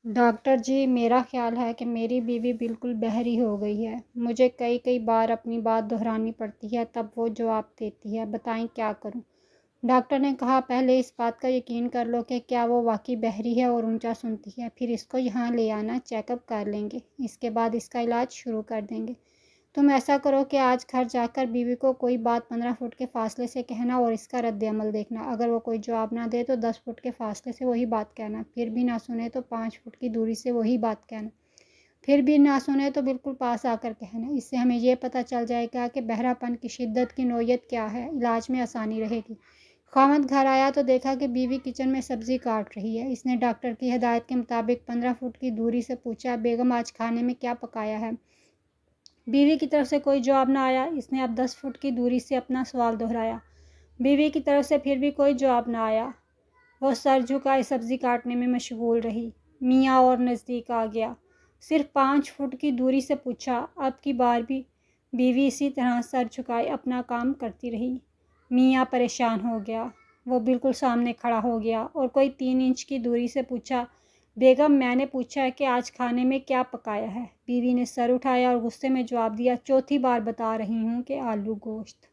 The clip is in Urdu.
ڈاکٹر جی، میرا خیال ہے کہ میری بیوی بالکل بہری ہو گئی ہے۔ مجھے کئی بار اپنی بات دہرانی پڑتی ہے، تب وہ جواب دیتی ہے۔ بتائیں کیا کروں؟ ڈاکٹر نے کہا، پہلے اس بات کا یقین کر لو کہ کیا وہ واقعی بہری ہے اور اونچا سنتی ہے۔ پھر اس کو یہاں لے آنا، چیک اپ کر لیں گے۔ اس کے بعد اس کا علاج شروع کر دیں گے۔ تم ایسا کرو کہ آج گھر جا کر بیوی کو کوئی بات 15 فٹ کے فاصلے سے کہنا اور اس کا رد عمل دیکھنا۔ اگر وہ کوئی جواب نہ دے تو 10 فٹ کے فاصلے سے وہی بات کہنا۔ پھر بھی نہ سنے تو 5 فٹ کی دوری سے وہی بات کہنا۔ پھر بھی نہ سنے تو بالکل پاس آ کر کہنا۔ اس سے ہمیں یہ پتہ چل جائے گا کہ بہرا پن کی شدت کی نوعیت کیا ہے۔ علاج میں آسانی رہے گی۔ خاوند گھر آیا تو دیکھا کہ بیوی کچن میں سبزی کاٹ رہی ہے۔ اس نے ڈاکٹر کی ہدایت کے مطابق 15 فٹ کی دوری سے پوچھا، بیگم آج کھانے میں کیا پکایا ہے؟ بیوی کی طرف سے کوئی جواب نہ آیا۔ اس نے اب 10 فٹ کی دوری سے اپنا سوال دہرایا۔ بیوی کی طرف سے پھر بھی کوئی جواب نہ آیا۔ وہ سر جھکائے سبزی کاٹنے میں مشغول رہی۔ میاں اور نزدیک آ گیا۔ صرف 5 فٹ کی دوری سے پوچھا۔ اب کی بار بھی بیوی اسی طرح سر جھکائے اپنا کام کرتی رہی۔ میاں پریشان ہو گیا۔ وہ بالکل سامنے کھڑا ہو گیا اور کوئی 3 انچ کی دوری سے پوچھا، بیگم میں نے پوچھا کہ آج کھانے میں کیا پکایا ہے؟ بیوی نے سر اٹھایا اور غصے میں جواب دیا، چوتھی بار بتا رہی ہوں کہ آلو گوشت۔